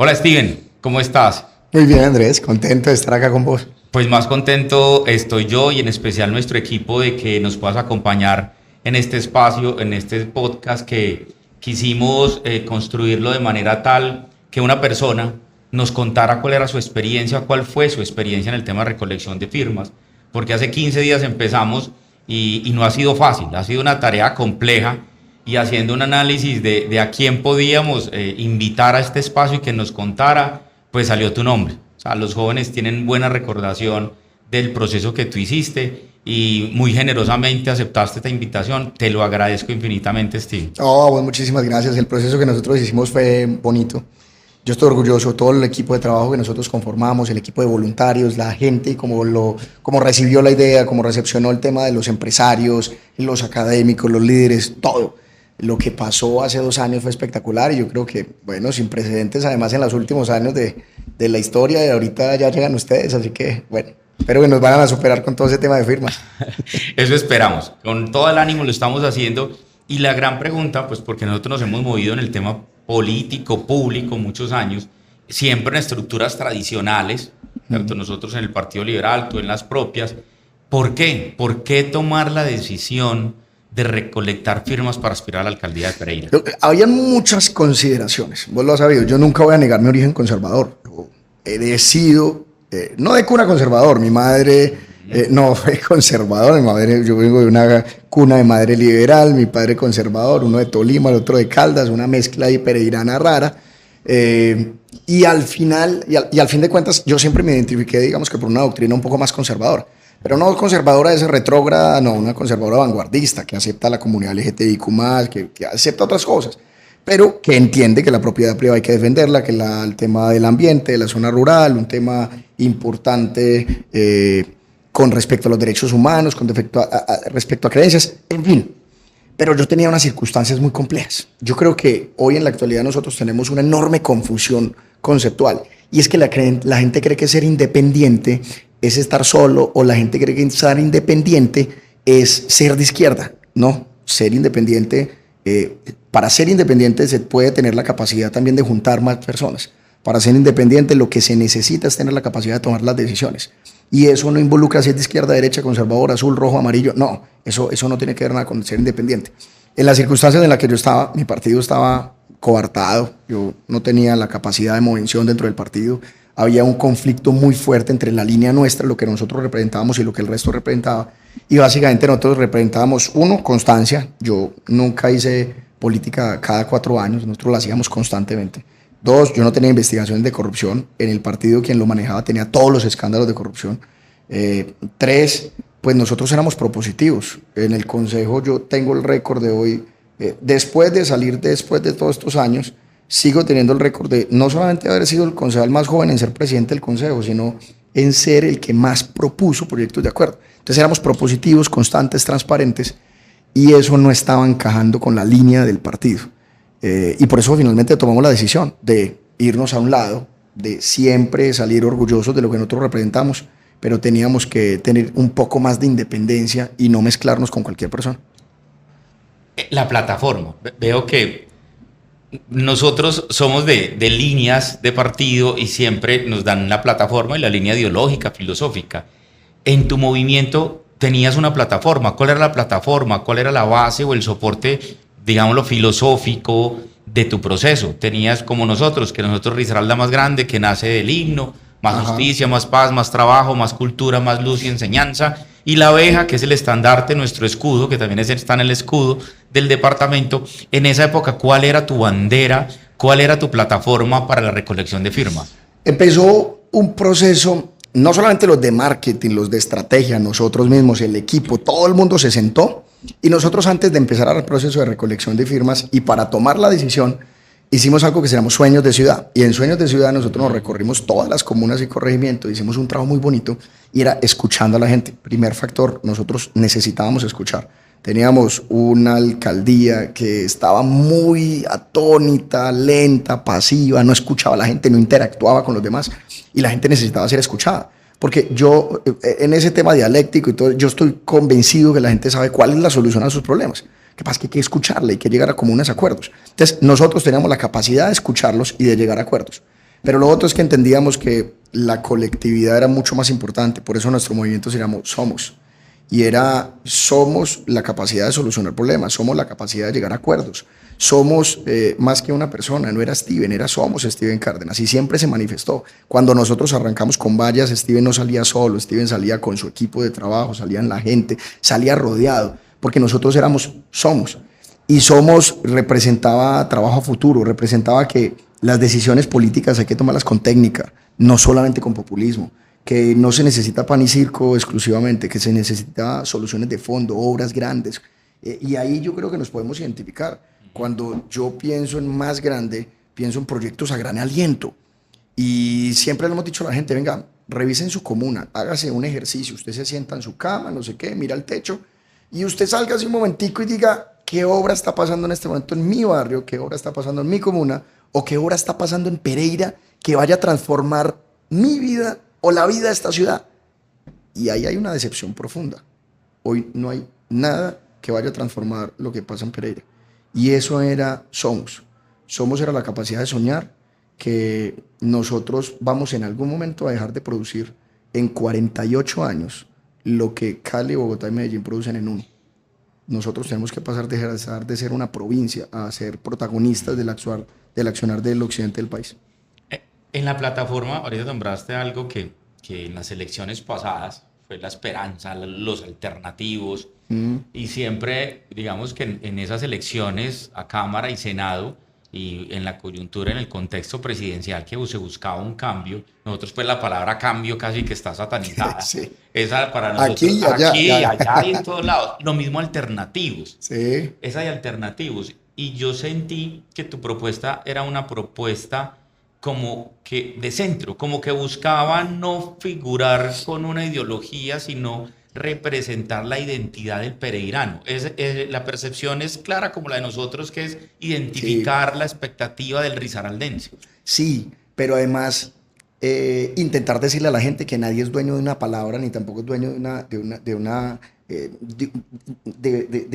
Hola Steven, ¿cómo estás? Muy bien, Andrés, contento de estar acá con vos. Pues más contento estoy yo y en especial nuestro equipo de que nos puedas acompañar en este espacio, en este podcast que quisimos construirlo de manera tal que una persona nos contara cuál era su experiencia, cuál fue su experiencia en el tema de recolección de firmas, porque hace 15 días empezamos y no ha sido fácil, ha sido una tarea compleja y haciendo un análisis de a quién podíamos invitar a este espacio y que nos contara, pues salió tu nombre. O sea, los jóvenes tienen buena recordación del proceso que tú hiciste y muy generosamente aceptaste esta invitación. Te lo agradezco infinitamente, Steve. Oh, bueno, muchísimas gracias. El proceso que nosotros hicimos fue bonito. Yo estoy orgulloso, todo el equipo de trabajo que nosotros conformamos, el equipo de voluntarios, la gente, como recibió la idea, como recepcionó el tema de los empresarios, los académicos, los líderes, todo. Lo que pasó hace 2 años fue espectacular y yo creo que, bueno, sin precedentes, además en los últimos años de la historia, y ahorita ya llegan ustedes, así que, bueno, espero que nos vayan a superar con todo ese tema de firmas. Eso esperamos. Con todo el ánimo lo estamos haciendo. Y la gran pregunta, pues porque nosotros nos hemos movido en el tema político, público, muchos años, siempre en estructuras tradicionales, tanto nosotros en el Partido Liberal, tú en las propias. ¿Por qué? ¿Por qué tomar la decisión de recolectar firmas para aspirar a la alcaldía de Pereira? Habían muchas consideraciones, vos lo has sabido, yo nunca voy a negar mi origen conservador. Yo he sido, no de cuna conservador, mi madre no fue conservador, yo vengo de una cuna de madre liberal, mi padre conservador, uno de Tolima, el otro de Caldas, una mezcla ahí pereirana rara. Y al final, y al fin de cuentas, yo siempre me identifiqué, digamos que por una doctrina un poco más conservadora. Pero no conservadora de ese retrógrada, no, una conservadora vanguardista que acepta la comunidad LGTBIQ+, que acepta otras cosas, pero que entiende que la propiedad privada hay que defenderla, que el tema del ambiente, de la zona rural, un tema importante con respecto a los derechos humanos, con respecto a creencias, en fin. Pero yo tenía unas circunstancias muy complejas. Yo creo que hoy en la actualidad nosotros tenemos una enorme confusión conceptual, y es que la gente cree que ser independiente es estar solo, o la gente cree que estar independiente es ser de izquierda. No, ser independiente, para ser independiente se puede tener la capacidad también de juntar más personas. Para ser independiente lo que se necesita es tener la capacidad de tomar las decisiones. Y eso no involucra si es de izquierda, derecha, conservador, azul, rojo, amarillo. No, eso no tiene que ver nada con ser independiente. En las circunstancias en las que yo estaba, mi partido estaba coartado, yo no tenía la capacidad de movención dentro del partido. Había un conflicto muy fuerte entre la línea nuestra, lo que nosotros representábamos y lo que el resto representaba. Y básicamente nosotros representábamos, uno, constancia. Yo nunca hice política cada 4 años, nosotros la hacíamos constantemente. 2, yo no tenía investigaciones de corrupción. En el partido quien lo manejaba tenía todos los escándalos de corrupción. 3, pues nosotros éramos propositivos. En el consejo yo tengo el récord de hoy, después de todos estos años, sigo teniendo el récord de no solamente haber sido el concejal más joven en ser presidente del consejo, sino en ser el que más propuso proyectos de acuerdo. Entonces éramos propositivos, constantes, transparentes, y eso no estaba encajando con la línea del partido. Y por eso finalmente tomamos la decisión de irnos a un lado, de siempre salir orgullosos de lo que nosotros representamos, pero teníamos que tener un poco más de independencia y no mezclarnos con cualquier persona. La plataforma. Veo que nosotros somos de líneas de partido y siempre nos dan la plataforma y la línea ideológica, filosófica. En tu movimiento tenías una plataforma. ¿Cuál era la plataforma? ¿Cuál era la base o el soporte, digámoslo, filosófico de tu proceso? Tenías como nosotros, que nosotros Risaralda más grande, que nace del himno, más justicia, más paz, más trabajo, más cultura, más luz y enseñanza. Y la abeja, que es el estandarte, nuestro escudo, que también está en el escudo del departamento. En esa época, ¿cuál era tu bandera? ¿Cuál era tu plataforma para la recolección de firmas? Empezó un proceso, no solamente los de marketing, los de estrategia, nosotros mismos, el equipo, todo el mundo se sentó, y nosotros antes de empezar el proceso de recolección de firmas y para tomar la decisión, hicimos algo que se llamó Sueños de Ciudad. Y en Sueños de Ciudad nosotros nos recorrimos todas las comunas y corregimientos, hicimos un trabajo muy bonito y era escuchando a la gente. Primer factor, nosotros necesitábamos escuchar. Teníamos una alcaldía que estaba muy atónita, lenta, pasiva, no escuchaba a la gente, no interactuaba con los demás y la gente necesitaba ser escuchada. Porque yo, en ese tema dialéctico y todo, yo estoy convencido que la gente sabe cuál es la solución a sus problemas. Que pasa que hay que escucharla y que llegar a comunes acuerdos. Entonces, nosotros teníamos la capacidad de escucharlos y de llegar a acuerdos. Pero lo otro es que entendíamos que la colectividad era mucho más importante, por eso nuestro movimiento se llamó Somos. Y era, somos la capacidad de solucionar problemas, somos la capacidad de llegar a acuerdos, somos más que una persona, no era Steven, era somos Steven Cárdenas, y siempre se manifestó. Cuando nosotros arrancamos con vallas, Steven no salía solo, Steven salía con su equipo de trabajo, salían la gente, salía rodeado, porque nosotros éramos somos. Y somos representaba trabajo a futuro, representaba que las decisiones políticas hay que tomarlas con técnica, no solamente con populismo, que no se necesita pan y circo exclusivamente, que se necesita soluciones de fondo, obras grandes. Y ahí yo creo que nos podemos identificar. Cuando yo pienso en más grande, pienso en proyectos a gran aliento. Y siempre le hemos dicho a la gente, venga, revisen su comuna, hágase un ejercicio, usted se sienta en su cama, no sé qué, mira el techo, y usted salga así un momentico y diga, ¿qué obra está pasando en este momento en mi barrio? ¿Qué obra está pasando en mi comuna? ¿O qué obra está pasando en Pereira que vaya a transformar mi vida o la vida de esta ciudad? Y ahí hay una decepción profunda. Hoy no hay nada que vaya a transformar lo que pasa en Pereira. Y eso era Somos. Somos era la capacidad de soñar que nosotros vamos en algún momento a dejar de producir en 48 años lo que Cali, Bogotá y Medellín producen en uno. Nosotros tenemos que pasar de ser una provincia a ser protagonistas del accionar del occidente del país. En la plataforma, ahorita nombraste algo que en las elecciones pasadas fue la esperanza, los alternativos, y siempre, digamos que en esas elecciones a Cámara y Senado, y en la coyuntura, en el contexto presidencial que se buscaba un cambio, nosotros pues la palabra cambio casi que está satanizada. Sí. Esa para nosotros, Aquí y allá. aquí y allá y en todos lados. Lo mismo alternativos. Sí. Esa de alternativos. Y yo sentí que tu propuesta era una propuesta como que de centro, como que buscaba no figurar con una ideología, sino representar la identidad del pereirano. La percepción es clara como la de nosotros, que es identificar la expectativa del risaraldense. Sí, pero además intentar decirle a la gente que nadie es dueño de una palabra, ni tampoco es dueño de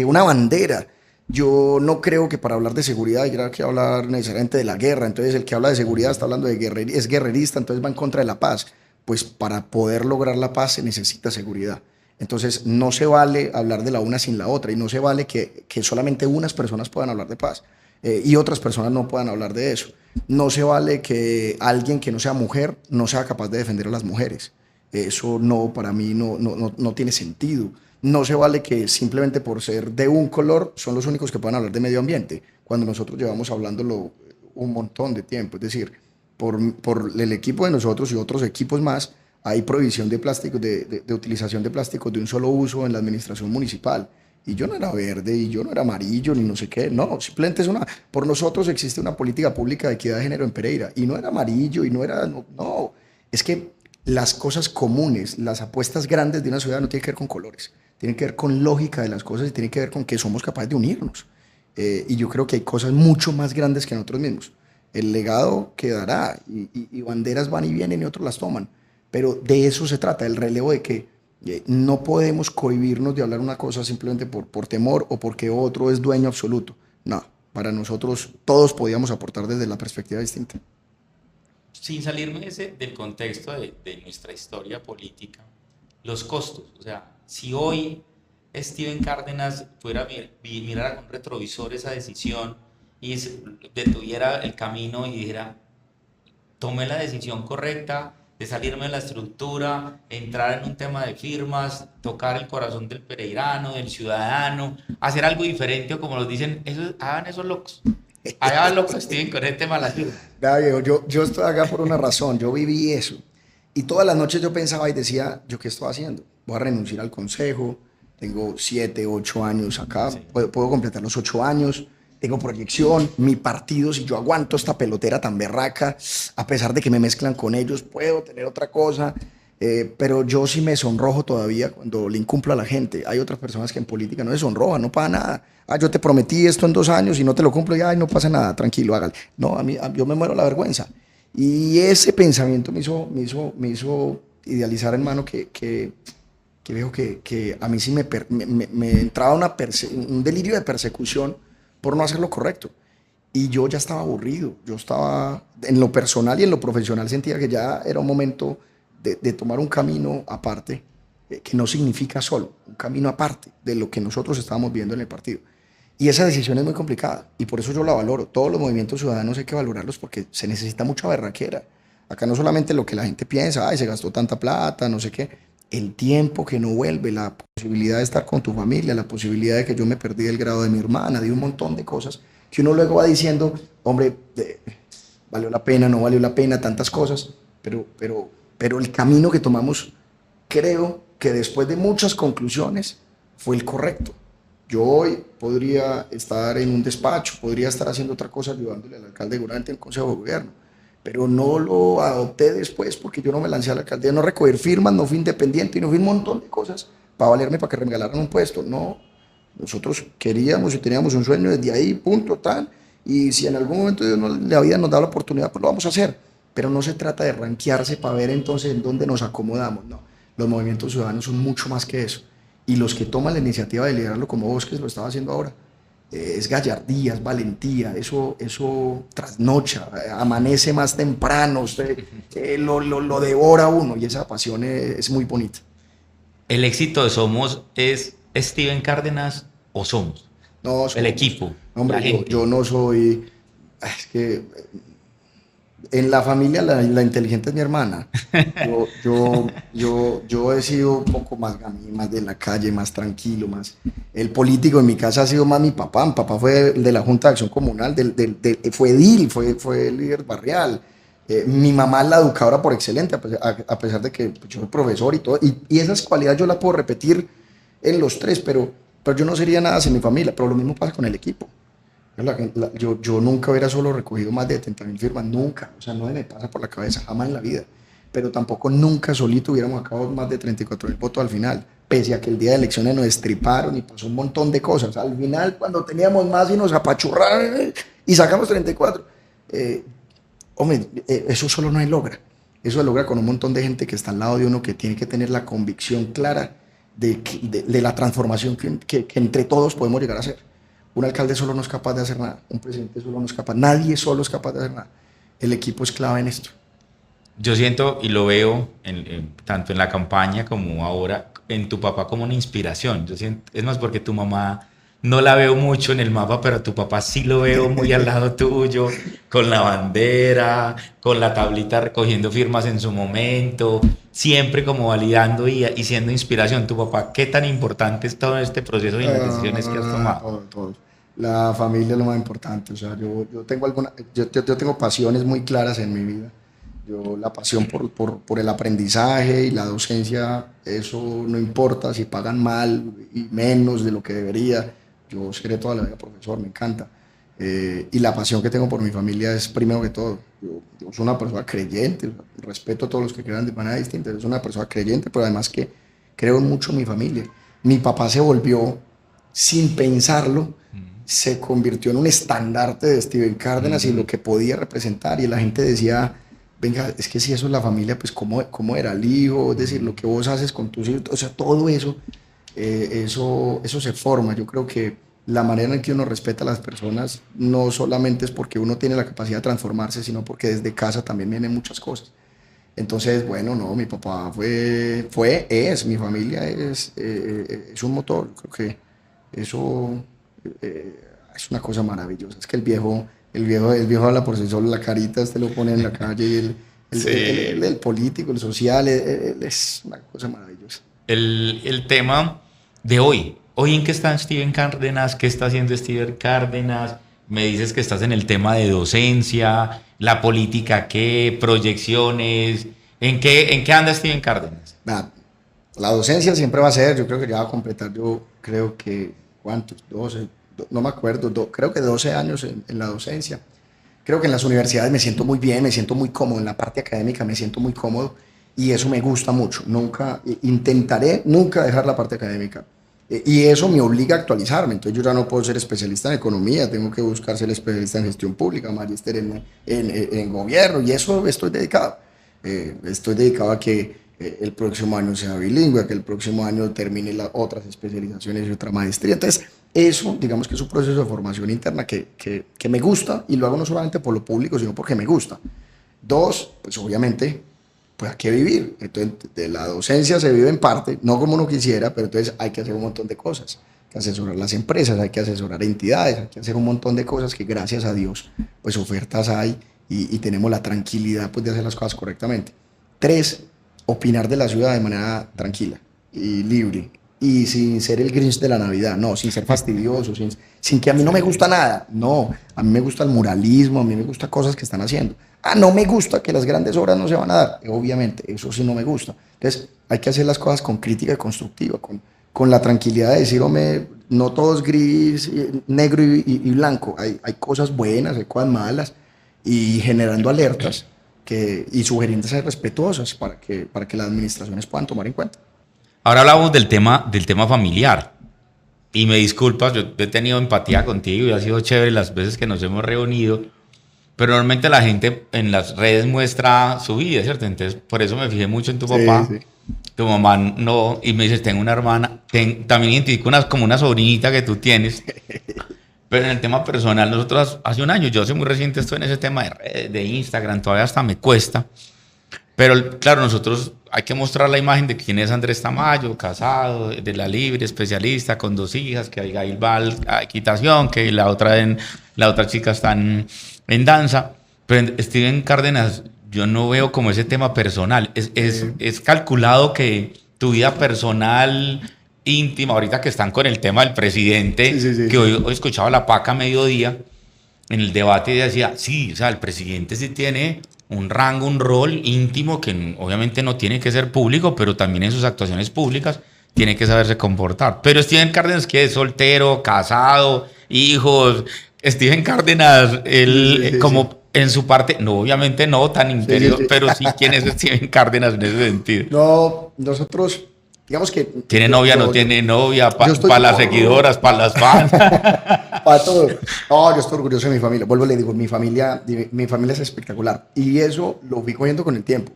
una bandera. Yo no creo que para hablar de seguridad haya que hablar necesariamente de la guerra. Entonces el que habla de seguridad está hablando de es guerrerista, entonces va en contra de la paz. Pues para poder lograr la paz se necesita seguridad. Entonces no se vale hablar de la una sin la otra, y no se vale que solamente unas personas puedan hablar de paz y otras personas no puedan hablar de eso. No se vale que alguien que no sea mujer no sea capaz de defender a las mujeres. Eso no, para mí no tiene sentido. No se vale que simplemente por ser de un color son los únicos que puedan hablar de medio ambiente, cuando nosotros llevamos hablándolo un montón de tiempo. Es decir, por el equipo de nosotros y otros equipos más, hay prohibición de plástico, de utilización de plásticos de un solo uso en la administración municipal. Y yo no era verde, y yo no era amarillo, ni no sé qué. No, simplemente por nosotros existe una política pública de equidad de género en Pereira. Y no era amarillo, y no era, no. Es que las cosas comunes, las apuestas grandes de una ciudad no tienen que ver con colores. Tienen que ver con lógica de las cosas y tienen que ver con que somos capaces de unirnos. Y yo creo que hay cosas mucho más grandes que nosotros mismos. El legado quedará, y banderas van y vienen y otros las toman. Pero de eso se trata, el relevo de que no podemos cohibirnos de hablar una cosa simplemente por temor o porque otro es dueño absoluto. No, para nosotros todos podíamos aportar desde la perspectiva distinta. Sin salirme del contexto de nuestra historia política, los costos. O sea, si hoy Steven Cárdenas fuera mirara con retrovisor esa decisión y detuviera el camino y dijera, tomé la decisión correcta de salirme de la estructura, entrar en un tema de firmas, tocar el corazón del pereirano, del ciudadano, hacer algo diferente, o como nos dicen, hagan esos locos. Hagan locos, Steven, con este tema de las firmas. Yo estoy acá por una razón, yo viví eso. Y todas las noches yo pensaba y decía, ¿yo qué estoy haciendo? Voy a renunciar al consejo, tengo 7, 8 años acá, sí. Puedo completar los 8 años, tengo proyección, mi partido, si yo aguanto esta pelotera tan berraca, a pesar de que me mezclan con ellos, puedo tener otra cosa, pero yo sí me sonrojo todavía cuando le incumplo a la gente. Hay otras personas que en política no se sonrojan, no pasa nada. Yo te prometí esto en 2 años y no te lo cumplo, y no pasa nada, tranquilo, hágale. No, yo me muero la vergüenza. Y ese pensamiento me hizo idealizar, hermano, que veo que a mí sí me entraba un delirio de persecución por no hacer lo correcto. y yo ya estaba aburrido. Yo estaba, en lo personal y en lo profesional, sentía que ya era un momento de tomar un camino aparte, que no significa solo, un camino aparte de lo que nosotros estábamos viendo en el partido. Y esa decisión es muy complicada y por eso yo la valoro. Todos los movimientos ciudadanos hay que valorarlos porque se necesita mucha berraquera. Acá no solamente lo que la gente piensa, ay, se gastó tanta plata, no sé qué, el tiempo que no vuelve, la posibilidad de estar con tu familia, la posibilidad de que yo me perdí el grado de mi hermana, de un montón de cosas que uno luego va diciendo, hombre, valió la pena, no valió la pena, tantas cosas, pero el camino que tomamos, creo que después de muchas conclusiones, fue el correcto. Yo hoy podría estar en un despacho, podría estar haciendo otra cosa ayudándole al alcalde durante el Consejo de Gobierno, pero no lo adopté después porque yo no me lancé a la alcaldía, no recoger firmas, no fui independiente y no fui un montón de cosas para valerme para que me regalaran un puesto. No, nosotros queríamos y teníamos un sueño desde ahí, punto, tal, y si en algún momento la vida nos da la oportunidad, pues lo vamos a hacer, pero no se trata de ranquearse para ver entonces en dónde nos acomodamos, no. Los movimientos ciudadanos son mucho más que eso. Y los que toman la iniciativa de liderarlo como vos, que lo estaba haciendo ahora, es gallardía, es valentía, eso trasnocha, amanece más temprano, usted, lo devora uno y esa pasión es muy bonita. ¿El éxito de Somos es Steven Cárdenas o Somos? No, El equipo, hombre, la gente. yo no soy, es que en la familia la inteligente es mi hermana. Yo he sido un poco más gamín, más de la calle, más tranquilo, más... El político en mi casa ha sido más mi papá. Mi papá fue de la Junta de Acción Comunal, fue edil, fue líder barrial. Mi mamá es la educadora por excelente, a pesar de que yo soy profesor y todo. Y esas cualidades yo las puedo repetir en los tres, pero yo no sería nada sin mi familia. Pero lo mismo pasa con el equipo. Yo nunca hubiera solo recogido más de 70.000 firmas, nunca, o sea, no me pasa por la cabeza, jamás en la vida, pero tampoco nunca solito hubiéramos acabado más de 34.000 votos al final, pese a que el día de elecciones nos destriparon y pasó un montón de cosas, al final cuando teníamos más y nos apachurraron y sacamos 34, hombre, eso solo no se logra, eso se logra con un montón de gente que está al lado de uno, que tiene que tener la convicción clara de la transformación que entre todos podemos llegar a hacer. Un alcalde solo no es capaz de hacer nada, un presidente solo no es capaz, nadie solo es capaz de hacer nada. El equipo es clave en esto. Yo siento y lo veo tanto en la campaña como ahora en tu papá como una inspiración. Yo siento, es más porque tu mamá no la veo mucho en el mapa, pero a tu papá sí lo veo muy al lado tuyo, con la bandera, con la tablita recogiendo firmas en su momento, siempre como validando y siendo inspiración. Tu papá, ¿qué tan importante es todo este proceso y las decisiones que has tomado? Todo. La familia es lo más importante. O sea, yo tengo pasiones muy claras en mi vida. La pasión por el aprendizaje y la docencia, eso no importa si pagan mal y menos de lo que debería. Yo seré toda la vida profesor, me encanta. Y la pasión que tengo por mi familia es primero que todo. Yo soy una persona creyente, respeto a todos los que crean de manera distinta. Yo soy una persona creyente, pero además que creo mucho en mi familia. Mi papá se volvió, sin pensarlo, se convirtió en un estandarte de Steven Cárdenas y lo que podía representar. Y la gente decía, venga, es que si eso es la familia, pues cómo era el hijo, es decir, lo que vos haces con tus hijos, o sea, todo eso, eso se forma. Yo creo que la manera en que uno respeta a las personas no solamente es porque uno tiene la capacidad de transformarse, sino porque desde casa también vienen muchas cosas. Entonces, bueno, no, mi papá mi familia es un motor. Creo que eso es una cosa maravillosa. Es que el viejo habla por sí solo, la carita este lo pone en la calle y Sí. el político, el social, es una cosa maravillosa. El tema de hoy. Hoy en qué está Steven Cárdenas, qué está haciendo Steven Cárdenas. Me dices que estás en el tema de docencia, la política, qué, proyecciones. ¿En qué anda Steven Cárdenas? Nada, la docencia siempre va a ser, yo creo que ya va a completar, yo creo que, ¿cuántos? 12, no me acuerdo, creo que 12 años en la docencia. Creo que en las universidades me siento muy bien, me siento muy cómodo, en la parte académica me siento muy cómodo y eso me gusta mucho. Intentaré nunca dejar la parte académica. Y eso me obliga a actualizarme. Entonces yo ya no puedo ser especialista en economía, tengo que buscar ser especialista en gestión pública, magíster en gobierno, y eso estoy dedicado. Estoy dedicado a que el próximo año sea bilingüe, a que el próximo año termine las otras especializaciones y otra maestría. Entonces Eso, digamos que es un proceso de formación interna que me gusta y lo hago no solamente por lo público, sino porque me gusta. Dos, pues obviamente, pues hay que vivir. Entonces, de la docencia se vive en parte, no como uno quisiera, pero entonces hay que hacer un montón de cosas. Hay que asesorar las empresas, hay que asesorar entidades, hay que hacer un montón de cosas que gracias a Dios, pues ofertas hay y tenemos la tranquilidad pues de hacer las cosas correctamente. Tres, opinar de la ciudad de manera tranquila y libre y sin ser el Grinch de la Navidad, no, sin ser fastidioso, sin que a mí no me gusta nada, no, a mí me gusta el muralismo, a mí me gusta cosas que están haciendo. Ah, no me gusta que las grandes obras no se van a dar, obviamente, eso sí no me gusta. Entonces, hay que hacer las cosas con crítica constructiva, con la tranquilidad de decir, hombre, no todo es gris, negro y blanco, hay cosas buenas, hay cosas malas, y generando alertas y sugerencias respetuosas para que las administraciones puedan tomar en cuenta. Ahora hablamos del tema familiar. Y me disculpas, yo he tenido empatía contigo y ha sido chévere las veces que nos hemos reunido, pero normalmente la gente en las redes muestra su vida, ¿cierto? Entonces, por eso me fijé mucho en tu papá. Sí. Tu mamá no, y me dices, tengo una hermana, también identifico como una sobrinita que tú tienes, pero en el tema personal, nosotros hace un año, yo hace muy reciente estoy en ese tema de redes, de Instagram, todavía hasta me cuesta, pero claro, nosotros hay que mostrar la imagen de quién es Andrés Tamayo, casado, de la libre, especialista, con 2 hijas, que Abigail va a equitación, que la otra chica está en danza. Pero Steven Cárdenas, yo no veo como ese tema personal. Es calculado que tu vida personal, íntima, ahorita que están con el tema del presidente, Sí. que hoy escuchaba la PAC a mediodía, en el debate decía, sí, o sea, el presidente sí tiene un rango, un rol íntimo que obviamente no tiene que ser público, pero también en sus actuaciones públicas tiene que saberse comportar. Pero Steven Cárdenas, que es soltero, casado, hijos, Steven Cárdenas, él Sí. como en su parte, no, obviamente no tan interior, Sí. pero sí, ¿quién es Steven Cárdenas en ese sentido? No, nosotros, digamos que... ¿Tiene novia, no tiene novia? yo estoy- Para las seguidoras, para las fans. Para todo. No, yo estoy orgulloso de mi familia. Vuelvo y le digo, mi familia es espectacular. Y eso lo fui cogiendo con el tiempo.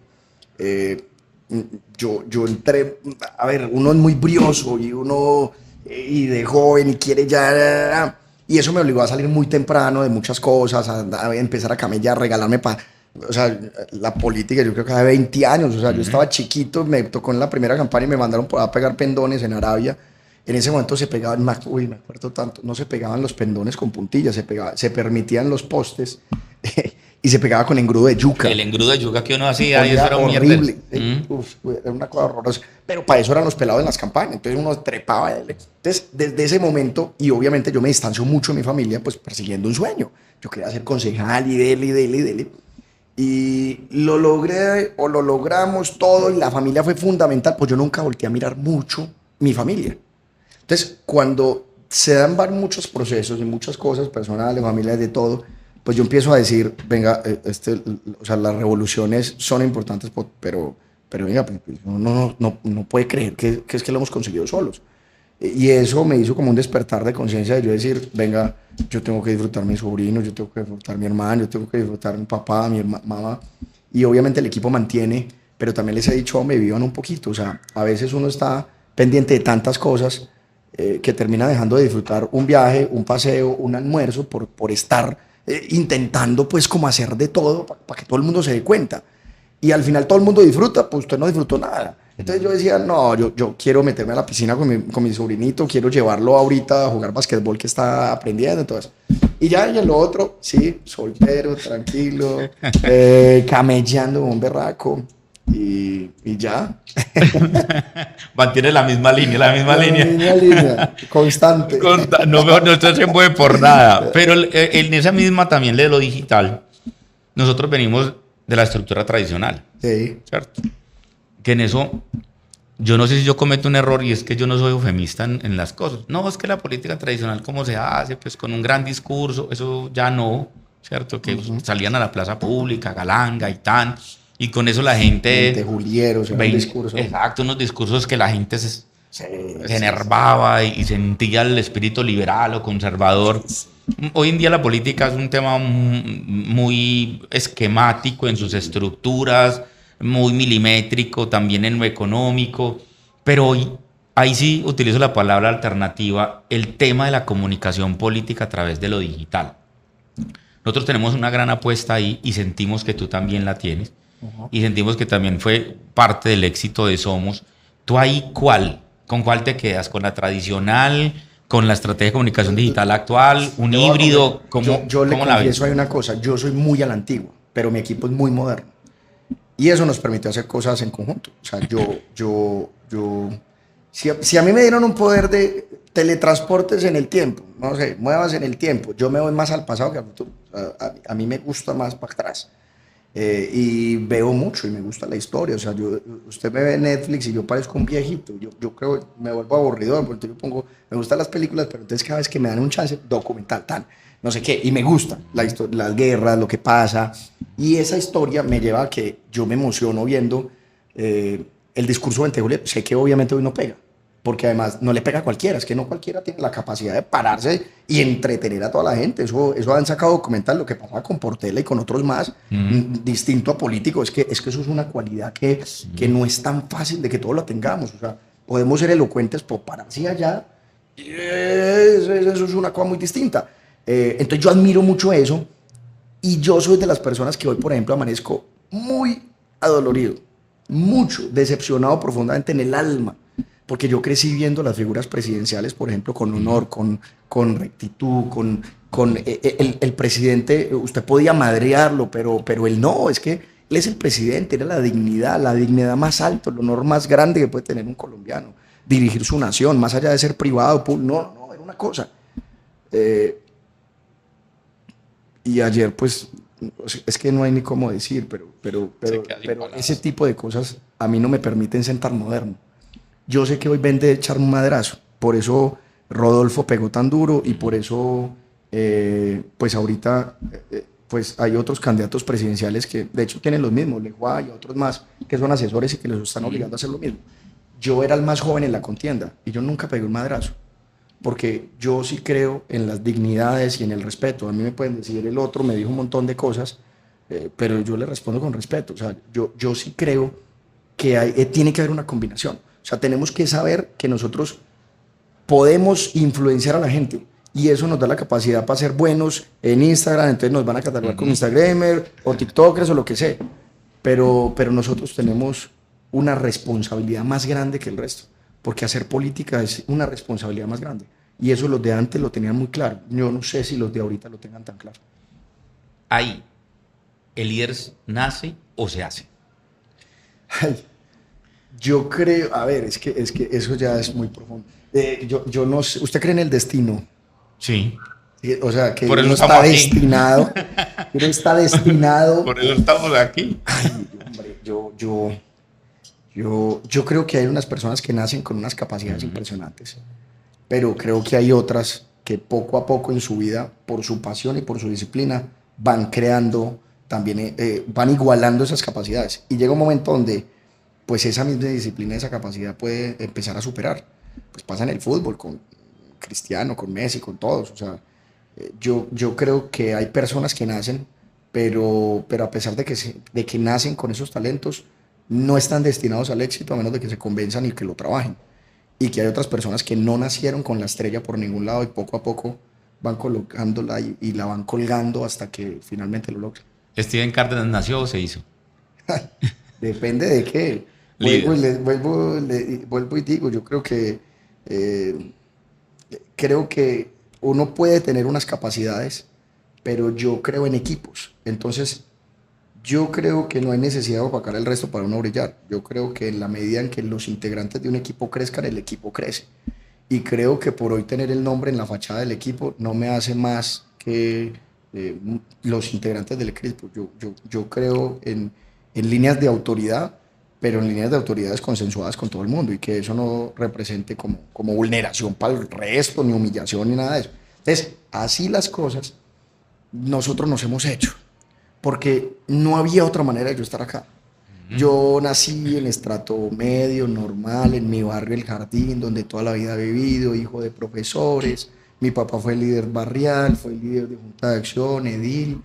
Eh, yo entré, a ver, uno es muy brioso y de joven y quiere ya... Y eso me obligó a salir muy temprano de muchas cosas, a empezar a camellar, regalarme o sea, la política, yo creo que hace 20 años, o sea, yo estaba chiquito, me tocó en la primera campaña y me mandaron a pegar pendones en Arabia. En ese momento se pegaban, me acuerdo tanto, no se pegaban los pendones con puntillas, se permitían los postes y se pegaba con engrudo de yuca. El engrudo de yuca que uno hacía, y eso era un horrible. mierdero. Uf, era una cosa horrorosa. Pero para eso eran los pelados en las campañas, entonces uno trepaba. Entonces, desde ese momento, y obviamente yo me distancio mucho de mi familia, pues persiguiendo un sueño. Yo quería ser concejal y dele. Y lo logré, o lo logramos todo, y la familia fue fundamental, pues yo nunca volteé a mirar mucho mi familia. Entonces, cuando se dan muchos procesos y muchas cosas personales, familiares, de todo, pues yo empiezo a decir, venga, o sea, las revoluciones son importantes, pero venga, pues, uno no puede creer que es que lo hemos conseguido solos. Y eso me hizo como un despertar de conciencia de yo decir, venga, yo tengo que disfrutar mi sobrino, yo tengo que disfrutar mi hermano, yo tengo que disfrutar mi papá, mi mamá. Y obviamente el equipo mantiene, pero también les he dicho, me vivan un poquito. O sea, a veces uno está pendiente de tantas cosas que termina dejando de disfrutar un viaje, un paseo, un almuerzo por estar intentando pues como hacer de todo para que todo el mundo se dé cuenta. Y al final todo el mundo disfruta, pues usted no disfrutó nada. Entonces yo decía, no, yo quiero meterme a la piscina con mi sobrinito, quiero llevarlo ahorita a jugar basquetbol que está aprendiendo, entonces. Y ya, y en lo otro, sí, soltero, tranquilo, camellando como un berraco, y ya. Mantiene la misma línea, la misma línea, constante. No se mueve por nada. Pero en esa misma también de lo digital, nosotros venimos de la estructura tradicional. Sí. ¿Cierto? Que en eso, yo no sé si yo cometo un error y es que yo no soy eufemista en las cosas. No, es que la política tradicional, ¿cómo se hace? Pues con un gran discurso, eso ya no, ¿cierto? Que salían a la plaza pública, Galán, Gaitán, y con eso la gente... Julieros, discursos. Exacto, unos discursos que la gente se enervaba y sentía el espíritu liberal o conservador. Hoy en día la política es un tema muy esquemático en sus estructuras, muy milimétrico también en lo económico, pero hoy ahí sí utilizo la palabra alternativa, el tema de la comunicación política a través de lo digital. Nosotros tenemos una gran apuesta ahí y sentimos que tú también la tienes. Y sentimos que también fue parte del éxito de Somos. ¿Tú ahí con cuál te quedas? ¿Con la tradicional? ¿Con la estrategia de comunicación digital actual? ¿Un híbrido? Yo le ¿Cómo la ves? confieso hay una cosa, yo soy muy a la antigua, pero mi equipo es muy moderno. Y eso nos permite hacer cosas en conjunto. O sea, si a mí me dieron un poder de teletransportes en el tiempo, no sé, muevas en el tiempo, yo me voy más al pasado que al futuro. O sea, a mí me gusta más para atrás. Y veo mucho y me gusta la historia. O sea, usted me ve en Netflix y yo parezco un viejito. Yo creo que me vuelvo aburridor porque yo pongo, me gustan las películas, pero entonces cada vez que me dan un chance, documental, tal, no sé qué. Y me gusta las guerras, lo que pasa. Y esa historia me lleva a que yo me emociono viendo el discurso de Ventejule. Sé que obviamente hoy no pega, porque además no le pega a cualquiera, es que no cualquiera tiene la capacidad de pararse y entretener a toda la gente. Eso han sacado documental, lo que pasaba con Portela y con otros más, distinto a político, es que eso es una cualidad que no es tan fácil de que todos la tengamos. O sea, podemos ser elocuentes, pero pararse allá, eso es una cosa muy distinta. Entonces yo admiro mucho eso y yo soy de las personas que hoy, por ejemplo, amanezco muy adolorido, mucho, decepcionado profundamente en el alma, porque yo crecí viendo las figuras presidenciales, por ejemplo, con honor, con rectitud, con el presidente. Usted podía madrearlo, pero él no, es que él es el presidente, era la dignidad más alta, el honor más grande que puede tener un colombiano, dirigir su nación, más allá de ser privado, no, era una cosa. Y ayer, pues, es que no hay ni cómo decir, pero ese tipo de cosas a mí no me permiten sentar moderno. Yo sé que hoy vende echarme un madrazo, por eso Rodolfo pegó tan duro y por eso, pues ahorita, pues hay otros candidatos presidenciales que de hecho tienen los mismos, Leguá y otros más, que son asesores y que les están obligando a hacer lo mismo. Yo era el más joven en la contienda y yo nunca pegué un madrazo, porque yo sí creo en las dignidades y en el respeto. A mí me pueden decir, el otro me dijo un montón de cosas, pero yo le respondo con respeto. O sea, yo sí creo que tiene que haber una combinación. O sea, tenemos que saber que nosotros podemos influenciar a la gente y eso nos da la capacidad para ser buenos en Instagram. Entonces nos van a catalogar como Instagramer o TikTokers o lo que sea, pero nosotros tenemos una responsabilidad más grande que el resto, porque hacer política es una responsabilidad más grande y eso los de antes lo tenían muy claro. Yo no sé si los de ahorita lo tengan tan claro. Ahí, ¿el líder nace o se hace? Ay, yo creo, a ver, es que eso ya es muy profundo. Yo no sé, ¿usted cree en el destino? Sí. O sea, que Por eso uno estamos está aquí. destinado, que uno está destinado. Por eso estamos aquí. Ay, hombre, yo creo que hay unas personas que nacen con unas capacidades impresionantes, pero creo que hay otras que poco a poco en su vida, por su pasión y por su disciplina, van creando también, van igualando esas capacidades. Y llega un momento donde pues esa misma disciplina, esa capacidad puede empezar a superar. Pues pasa en el fútbol, con Cristiano, con Messi, con todos. O sea, yo creo que hay personas que nacen, pero a pesar de que nacen con esos talentos, no están destinados al éxito a menos de que se convenzan y que lo trabajen. Y que hay otras personas que no nacieron con la estrella por ningún lado y poco a poco van colocándola y la van colgando hasta que finalmente lo logran. ¿Steven Cárdenas nació o se hizo? Depende de qué. Vuelvo y digo, yo creo que uno puede tener unas capacidades, pero yo creo en equipos. Entonces, yo creo que no hay necesidad de opacar el resto para uno brillar. Yo creo que en la medida en que los integrantes de un equipo crezcan, el equipo crece. Y creo que por hoy tener el nombre en la fachada del equipo no me hace más que los integrantes del equipo. Yo creo en líneas de autoridad, pero en líneas de autoridades consensuadas con todo el mundo y que eso no represente como vulneración para el resto, ni humillación, ni nada de eso. Entonces, así las cosas, nosotros nos hemos hecho, porque no había otra manera de yo estar acá. Yo nací en estrato medio, normal, en mi barrio El Jardín, donde toda la vida he vivido, hijo de profesores. Mi papá fue líder barrial, fue líder de Junta de Acción, edil,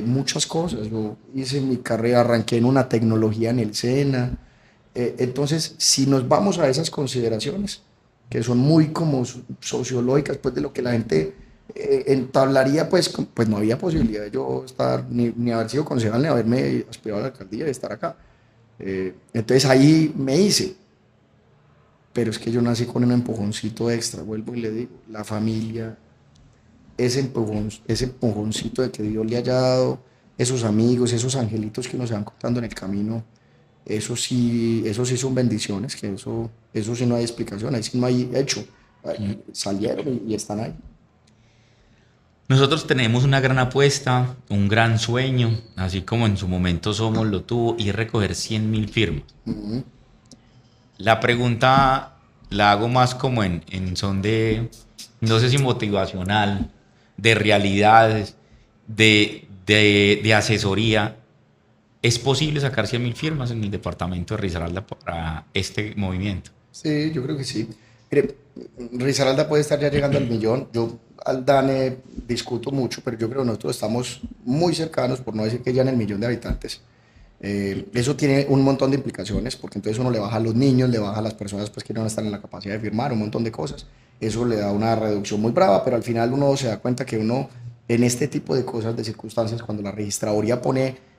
muchas cosas. Yo hice mi carrera, arranqué en una tecnología en el SENA, Entonces, si nos vamos a esas consideraciones, que son muy como sociológicas, pues de lo que la gente entablaría, pues no había posibilidad de yo estar, ni haber sido concejal, ni haberme aspirado a la alcaldía y estar acá. Entonces ahí me hice, pero es que yo nací con un empujoncito extra, vuelvo y le digo, la familia, ese empujoncito de que Dios le haya dado, esos amigos, esos angelitos que nos van contando en el camino, eso sí son bendiciones, que eso sí no hay explicación, ahí sí no hay hecho, ahí salieron y están ahí. Nosotros tenemos una gran apuesta, un gran sueño, así como en su momento Somos lo tuvo, y es recoger 100.000 firmas. Ujú. La pregunta la hago más como en son de, no sé si motivacional, de realidades, de asesoría. ¿Es posible sacar 100.000 firmas en el departamento de Risaralda para este movimiento? Sí, yo creo que sí. Mire, Risaralda puede estar ya llegando al millón. Yo al DANE discuto mucho, pero yo creo que nosotros estamos muy cercanos, por no decir que ya en el millón de habitantes. Eso tiene un montón de implicaciones, porque entonces uno le baja a los niños, le baja a las personas pues, que no están en la capacidad de firmar, un montón de cosas. Eso le da una reducción muy brava, pero al final uno se da cuenta que uno, en este tipo de cosas, de circunstancias, cuando la registraduría pone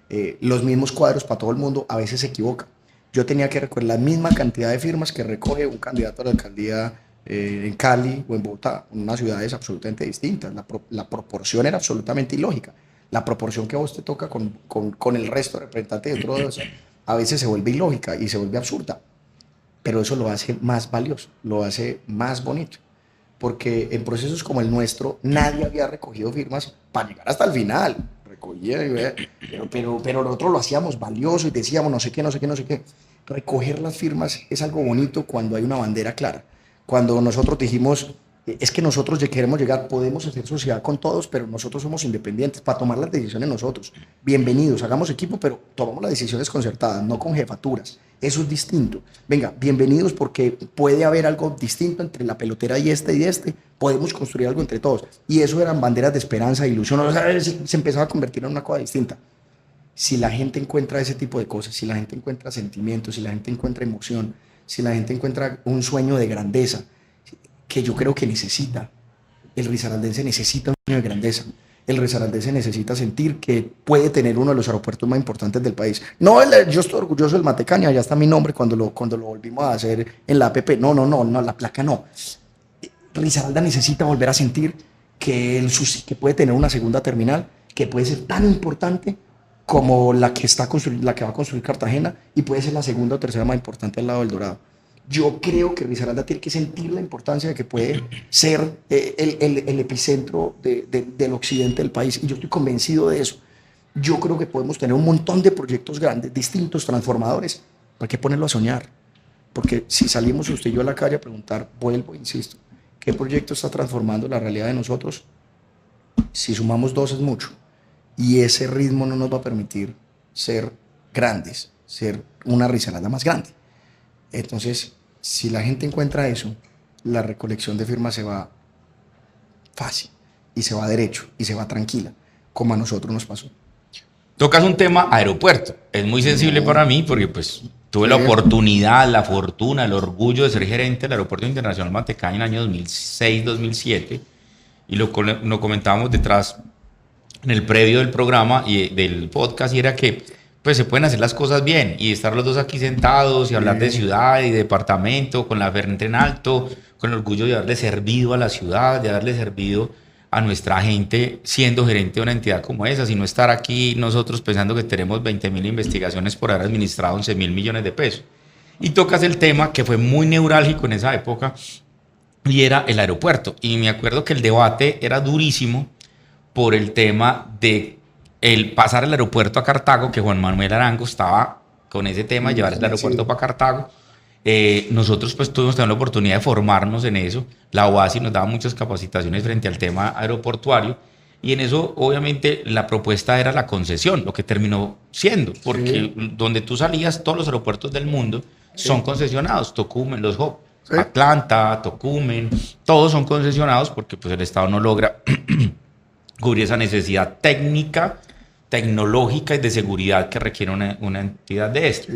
los mismos cuadros para todo el mundo, a veces se equivoca. Yo tenía que recoger la misma cantidad de firmas que recoge un candidato a la alcaldía en Cali o en Bogotá, en unas ciudades absolutamente distintas. La proporción era absolutamente ilógica. La proporción que a vos te toca con el resto de representantes de otros a veces se vuelve ilógica y se vuelve absurda, pero eso lo hace más valioso, lo hace más bonito, porque en procesos como el nuestro nadie había recogido firmas para llegar hasta el final. Recogía, pero nosotros lo hacíamos valioso y decíamos no sé qué, no sé qué, no sé qué. Recoger las firmas es algo bonito cuando hay una bandera clara. Cuando nosotros dijimos, es que nosotros ya queremos llegar, podemos hacer sociedad con todos, pero nosotros somos independientes para tomar las decisiones nosotros. Bienvenidos, hagamos equipo, pero tomamos las decisiones concertadas, no con jefaturas. Eso es distinto. Venga, bienvenidos porque puede haber algo distinto entre la pelotera y este. Podemos construir algo entre todos. Y eso eran banderas de esperanza, de ilusión. O sea, se empezaba a convertir en una cosa distinta. Si la gente encuentra ese tipo de cosas, si la gente encuentra sentimientos, si la gente encuentra emoción, si la gente encuentra un sueño de grandeza, que yo creo que necesita, el risaraldense necesita un sueño de grandeza. El risaraldense necesita sentir que puede tener uno de los aeropuertos más importantes del país. No, yo estoy orgulloso del Matecaña, ya está mi nombre cuando lo volvimos a hacer en la APP. No, la placa no. Risaralda necesita volver a sentir que puede tener una segunda terminal, que puede ser tan importante como la que va a construir Cartagena y puede ser la segunda o tercera más importante al lado del Dorado. Yo creo que Risaralda tiene que sentir la importancia de que puede ser el epicentro del occidente del país y yo estoy convencido de eso. Yo creo que podemos tener un montón de proyectos grandes, distintos, transformadores, pero hay que ponerlo a soñar, porque si salimos usted y yo a la calle a preguntar, vuelvo, insisto, ¿qué proyecto está transformando la realidad de nosotros? Si sumamos dos es mucho. Y ese ritmo no nos va a permitir ser grandes, ser una Risaralda más grande. Entonces, si la gente encuentra eso, la recolección de firmas se va fácil, y se va derecho, y se va tranquila, como a nosotros nos pasó. Tocas un tema aeropuerto. Es muy sensible para mí porque pues tuve la oportunidad, la fortuna, el orgullo de ser gerente del Aeropuerto Internacional Matecaña en el año 2006-2007 y lo comentábamos detrás en el previo del programa y del podcast y era que pues se pueden hacer las cosas bien y estar los dos aquí sentados y hablar de ciudad y de departamento con la frente en alto, con el orgullo de haberle servido a la ciudad, de haberle servido a nuestra gente siendo gerente de una entidad como esa, sino estar aquí nosotros pensando que tenemos 20.000 investigaciones por haber administrado 11.000 millones de pesos. Y tocas el tema que fue muy neurálgico en esa época y era el aeropuerto. Y me acuerdo que el debate era durísimo por el tema de el pasar el aeropuerto a Cartago, que Juan Manuel Arango estaba con ese tema, llevar el aeropuerto para Cartago. Nosotros pues tuvimos también la oportunidad de formarnos en eso. La OASI nos daba muchas capacitaciones frente al tema aeroportuario y en eso obviamente la propuesta era la concesión, lo que terminó siendo, porque donde tú salías, todos los aeropuertos del mundo son concesionados, Tocumen, los HOP, Atlanta, Tocumen, todos son concesionados porque pues el Estado no logra cubrir esa necesidad técnica, tecnológica y de seguridad que requiere una entidad de esto.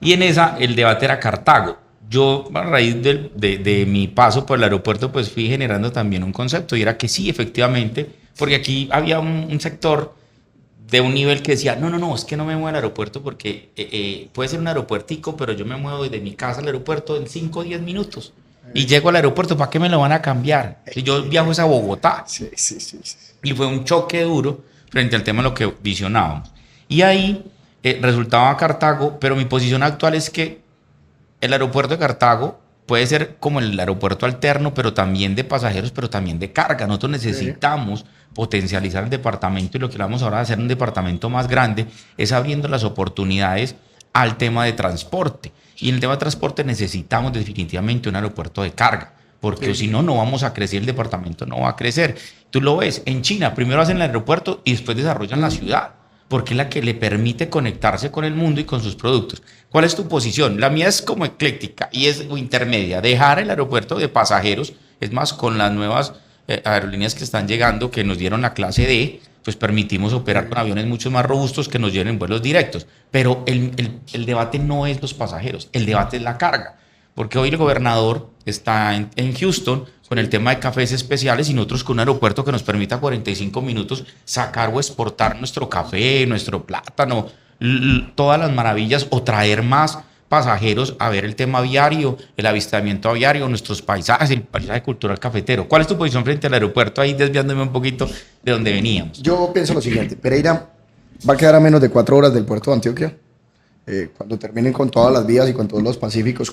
Y en esa el debate era Cartago. Yo, a raíz de mi paso por el aeropuerto, pues fui generando también un concepto, y era que sí, efectivamente, porque aquí había un sector de un nivel que decía, no, es que no me muevo al aeropuerto porque puede ser un aeropuertico, pero yo me muevo desde mi casa al aeropuerto en 5 o 10 minutos. Y llego al aeropuerto, ¿para qué me lo van a cambiar? Si yo viajo es a Bogotá. Sí, sí, sí, sí. Y fue un choque duro frente al tema de lo que visionábamos. Y ahí resultaba Cartago, pero mi posición actual es que el aeropuerto de Cartago puede ser como el aeropuerto alterno, pero también de pasajeros, pero también de carga. Nosotros necesitamos potencializar el departamento, y lo que vamos ahora a hacer un departamento más grande es abriendo las oportunidades al tema de transporte. Y en el tema de transporte necesitamos definitivamente un aeropuerto de carga, porque si no, no vamos a crecer, el departamento no va a crecer. Tú lo ves, en China primero hacen el aeropuerto y después desarrollan la ciudad, porque es la que le permite conectarse con el mundo y con sus productos. ¿Cuál es tu posición? La mía es como ecléctica y es intermedia. Dejar el aeropuerto de pasajeros, es más, con las nuevas aerolíneas que están llegando, que nos dieron la clase D, pues permitimos operar con aviones mucho más robustos que nos lleven vuelos directos. Pero el debate no es los pasajeros, el debate es la carga. Porque hoy el gobernador está en Houston con el tema de cafés especiales, y nosotros con un aeropuerto que nos permita 45 minutos sacar o exportar nuestro café, nuestro plátano, todas las maravillas, o traer más pasajeros a ver el tema aviario, el avistamiento aviario, nuestros paisajes, el paisaje cultural cafetero. ¿Cuál es tu posición frente al aeropuerto? Ahí desviándome un poquito de donde veníamos. Yo pienso lo siguiente: Pereira va a quedar a menos de 4 horas del puerto de Antioquia. Cuando terminen con todas las vías y con todos los pacíficos,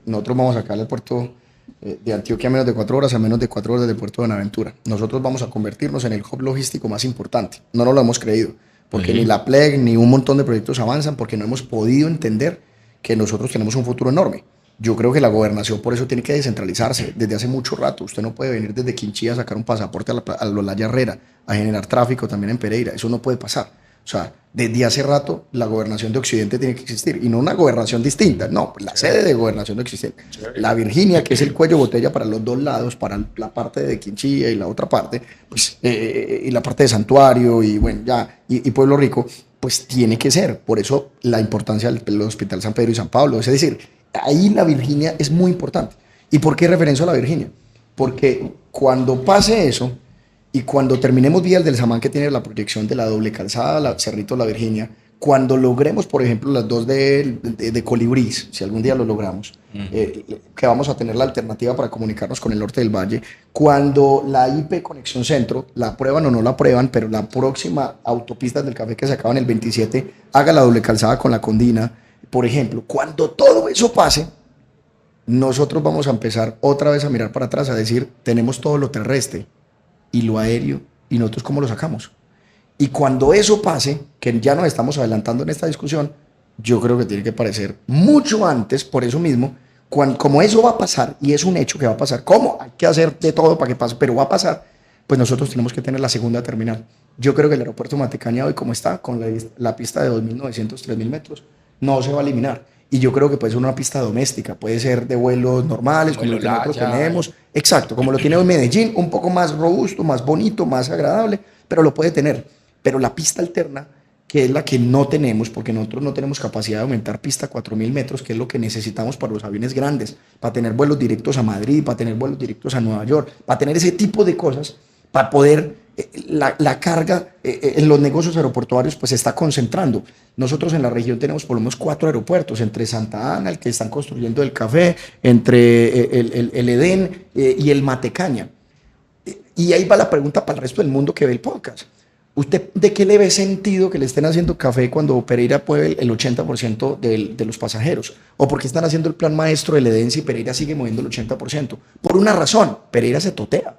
nosotros vamos a sacar el puerto de Antioquia a menos de 4 horas, a menos de 4 horas del puerto de Buenaventura. Nosotros vamos a convertirnos en el hub logístico más importante. No nos lo hemos creído, porque ni la PLEG ni un montón de proyectos avanzan, porque no hemos podido entender que nosotros tenemos un futuro enorme. Yo creo que la gobernación por eso tiene que descentralizarse desde hace mucho rato. Usted no puede venir desde Quinchí a sacar un pasaporte a la Olaya Herrera, a generar tráfico también en Pereira. Eso no puede pasar. O sea, desde hace rato la gobernación de Occidente tiene que existir, y no una gobernación distinta, no, la sede de gobernación de Occidente. La Virginia, que es el cuello botella para los dos lados, para la parte de Quinchía y la otra parte, pues, y la parte de Santuario y bueno, ya, y Pueblo Rico, pues tiene que ser. Por eso la importancia del Hospital San Pedro y San Pablo. Es decir, ahí la Virginia es muy importante. ¿Y por qué referencio a la Virginia? Porque cuando pase eso, y cuando terminemos Vía del Samán, que tiene la proyección de la doble calzada, la Cerrito La Virginia, cuando logremos, por ejemplo, las dos de Colibrís, si algún día lo logramos, que vamos a tener la alternativa para comunicarnos con el norte del valle, cuando la IP Conexión Centro, la aprueban o no la aprueban, pero la próxima autopista del café que se acaba en el 27, haga la doble calzada con la Condina, por ejemplo, cuando todo eso pase, nosotros vamos a empezar otra vez a mirar para atrás, a decir, tenemos todo lo terrestre y lo aéreo, y nosotros cómo lo sacamos. Y cuando eso pase, que ya nos estamos adelantando en esta discusión, yo creo que tiene que parecer mucho antes. Por eso mismo, como eso va a pasar, y es un hecho que va a pasar, ¿cómo? Hay que hacer de todo para que pase, pero va a pasar, pues nosotros tenemos que tener la segunda terminal. Yo creo que el aeropuerto Matecaña hoy, como está, con la pista de 2.900, 3.000 metros, no se va a eliminar. Y yo creo que puede ser una pista doméstica, puede ser de vuelos normales, como lo que nosotros tenemos. Exacto, como lo tiene hoy Medellín, un poco más robusto, más bonito, más agradable, pero lo puede tener. Pero la pista alterna, que es la que no tenemos, porque nosotros no tenemos capacidad de aumentar pista a 4.000 metros, que es lo que necesitamos para los aviones grandes, para tener vuelos directos a Madrid, para tener vuelos directos a Nueva York, para tener ese tipo de cosas, para poder la carga en los negocios aeroportuarios pues se está concentrando. Nosotros en la región tenemos por lo menos 4 aeropuertos, entre Santa Ana, el que están construyendo el café, entre el Edén y el Matecaña. Y ahí va la pregunta para el resto del mundo que ve el podcast. ¿Usted de qué le ve sentido que le estén haciendo café cuando Pereira mueve el 80% de los pasajeros? ¿O porque están haciendo el plan maestro del Edén si Pereira sigue moviendo el 80%? Por una razón, Pereira se totea.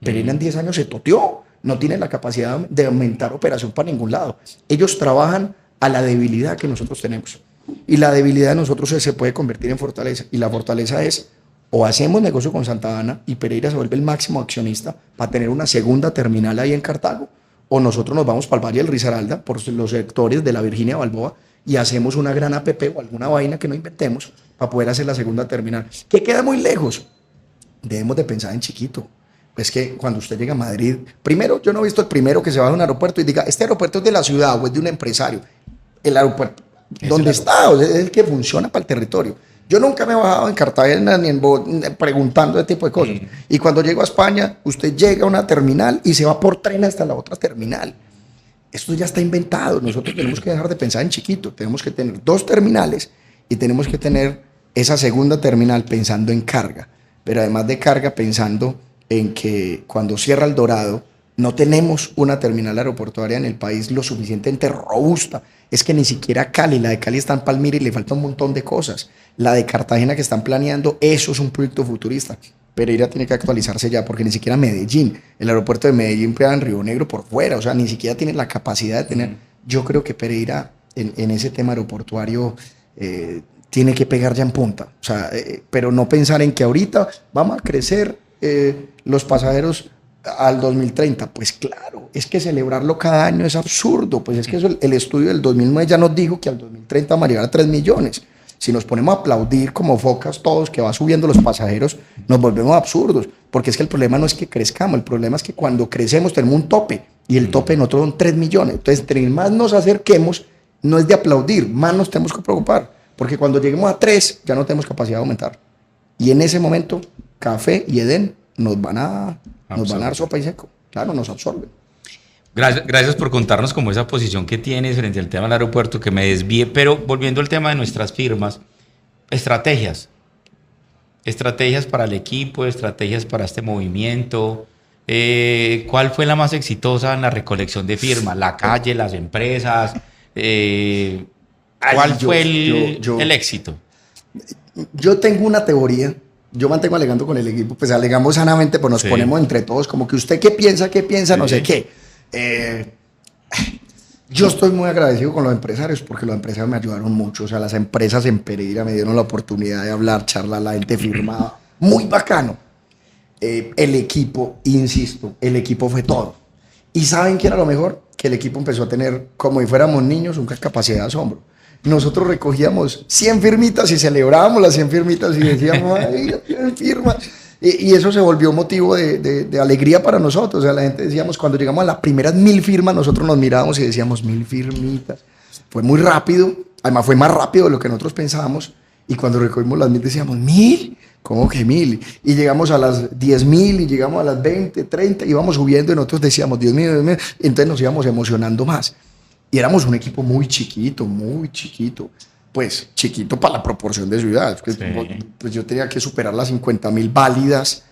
Pereira en 10 años se toteó. No tiene la capacidad de aumentar operación para ningún lado. Ellos trabajan a la debilidad que nosotros tenemos. Y la debilidad de nosotros se puede convertir en fortaleza. Y la fortaleza es, o hacemos negocio con Santa Ana y Pereira se vuelve el máximo accionista para tener una segunda terminal ahí en Cartago, o nosotros nos vamos para el Valle del Risaralda, por los sectores de la Virginia Balboa, y hacemos una gran APP o alguna vaina que no inventemos para poder hacer la segunda terminal, que queda muy lejos. Debemos de pensar en chiquito. Es que cuando usted llega a Madrid, primero, yo no he visto el primero que se va a un aeropuerto y diga, este aeropuerto es de la ciudad o es de un empresario. El aeropuerto, donde está, o sea, es el que funciona para el territorio. Yo nunca me he bajado en Cartagena ni preguntando ese tipo de cosas. Y cuando llego a España, usted llega a una terminal y se va por tren hasta la otra terminal. Esto ya está inventado. Nosotros tenemos que dejar de pensar en chiquito. Tenemos que tener 2 terminales y tenemos que tener esa segunda terminal pensando en carga. Pero además de carga, pensando en que cuando cierra el Dorado, no tenemos una terminal aeroportuaria en el país lo suficientemente robusta. Es que ni siquiera Cali, la de Cali está en Palmira y le falta un montón de cosas. La de Cartagena que están planeando, eso es un proyecto futurista. Pereira tiene que actualizarse ya, porque ni siquiera Medellín, el aeropuerto de Medellín queda en Río Negro por fuera, o sea, ni siquiera tiene la capacidad de tener. Yo creo que Pereira en ese tema aeroportuario tiene que pegar ya en punta, o sea, pero no pensar en que ahorita vamos a crecer los pasajeros al 2030. Pues claro, es que celebrarlo cada año es absurdo, pues es que eso, el estudio del 2009 ya nos dijo que al 2030 vamos a llegar a 3 millones. Si nos ponemos a aplaudir como focas todos que va subiendo los pasajeros, nos volvemos absurdos, porque es que el problema no es que crezcamos, el problema es que cuando crecemos tenemos un tope, y el tope de nosotros son 3 millones. Entonces, entre más nos acerquemos, no es de aplaudir, más nos tenemos que preocupar, porque cuando lleguemos a 3 ya no tenemos capacidad de aumentar. Y en ese momento, Café y Edén nos van a dar sopa y seco. Claro, nos absorben. Gracias por contarnos como esa posición que tienes frente al tema del aeropuerto, que me desvíe, pero volviendo al tema de nuestras firmas, estrategias para el equipo, estrategias para este movimiento. ¿Cuál fue la más exitosa en la recolección de firmas? ¿La calle, las empresas? ¿Cuál fue el éxito? Yo tengo una teoría. Yo mantengo alegando con el equipo, pues alegamos sanamente, pues nos ponemos entre todos, como que usted qué piensa, no sé qué. Yo estoy muy agradecido con los empresarios, porque los empresarios me ayudaron mucho. O sea, las empresas en Pereira me dieron la oportunidad de hablar, charlar, la gente firmaba, muy bacano. El equipo, insisto, el equipo fue todo. ¿Y saben qué era lo mejor? Que el equipo empezó a tener, como si fuéramos niños, una capacidad de asombro. Nosotros recogíamos 100 firmitas y celebrábamos las 100 firmitas y decíamos, ¡ay, 100 firmas! Y eso se volvió motivo de alegría para nosotros. O sea, la gente decíamos, cuando llegamos a las primeras 1000 firmas, nosotros nos mirábamos y decíamos, 1000 firmitas. Fue muy rápido, además fue más rápido de lo que nosotros pensábamos. Y cuando recogimos las 1000 decíamos, ¿1000? ¿Cómo que 1000? Y llegamos a las 10.000 y llegamos a las 20, 30, íbamos subiendo y nosotros decíamos, Dios mío, Dios mío. Y entonces nos íbamos emocionando más. Y éramos un equipo muy chiquito, pues chiquito para la proporción de ciudad. Pues yo tenía que superar las 50.000 válidas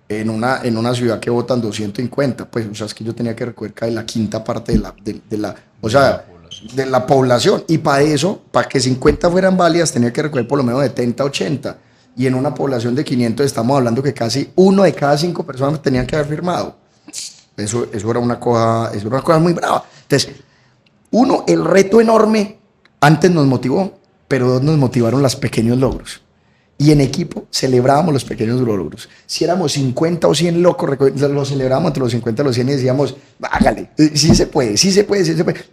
en una ciudad que votan 250. Pues, o sea, es que yo tenía que recoger casi la quinta parte de la población. Y para eso, para que 50 fueran válidas, tenía que recoger por lo menos de 70 a 80. Y en una población de 500 estamos hablando que casi 1 de cada 5 personas tenían que haber firmado. Eso era una cosa muy brava. Entonces, el reto enorme antes nos motivó, pero 2 nos motivaron los pequeños logros. Y en equipo celebrábamos los pequeños logros. Si éramos 50 o 100 locos, lo celebrábamos entre los 50 y los 100 y decíamos, hágale, sí se puede.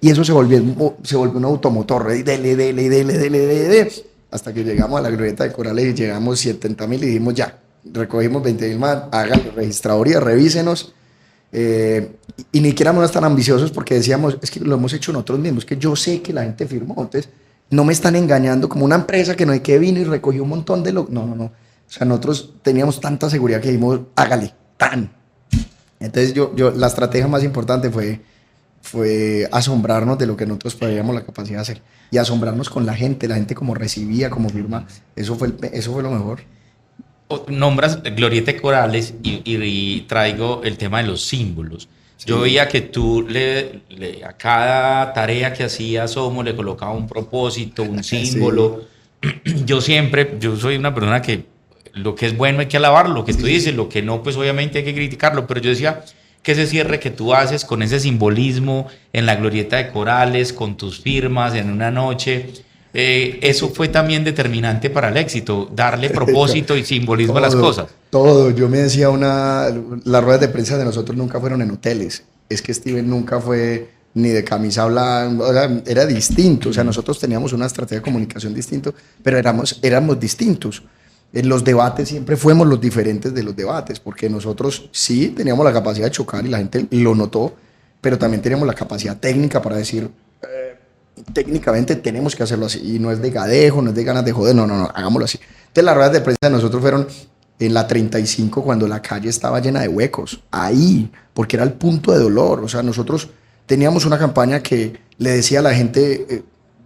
Y eso se volvió un automotor, dele, hasta que llegamos a la glorieta de Corales y llegamos 70.000 y dijimos, ya, recogimos 20.000 más, hágale, registraduría, revísenos. Y ni siquiera éramos tan ambiciosos, porque decíamos, es que lo hemos hecho nosotros mismos, que yo sé que la gente firmó, entonces no me están engañando como una empresa que no hay que vino y recogió un montón de no. O sea, nosotros teníamos tanta seguridad que dijimos, hágale, tan. Entonces la estrategia más importante fue asombrarnos de lo que nosotros teníamos la capacidad de hacer, y asombrarnos con la gente como recibía, como firma. Eso fue lo mejor. Nombras Glorieta de Corales y traigo el tema de los símbolos. Sí. Yo veía que tú a cada tarea que hacía Somo le colocaba un propósito, un símbolo. Sí. Yo soy una persona que lo que es bueno hay que alabarlo, lo que tú dices, lo que no, pues obviamente hay que criticarlo, pero yo decía que ese cierre que tú haces con ese simbolismo en la Glorieta de Corales, con tus firmas en una noche, eso fue también determinante para el éxito, darle propósito y simbolismo a las cosas. Todo. Yo me decía las ruedas de prensa de nosotros nunca fueron en hoteles. Es que Steven nunca fue ni de camisa blanca, o sea, era distinto. O sea, nosotros teníamos una estrategia de comunicación distinta, pero éramos distintos. En los debates siempre fuimos los diferentes de los debates, porque nosotros sí teníamos la capacidad de chocar y la gente lo notó, pero también teníamos la capacidad técnica para decir, técnicamente tenemos que hacerlo así. Y no es de gadejo, no es de ganas de joder, no, hagámoslo así. Entonces las ruedas de prensa de nosotros fueron en la 35 cuando la calle estaba llena de huecos. Ahí, porque era el punto de dolor. O sea, nosotros teníamos una campaña que le decía a la gente,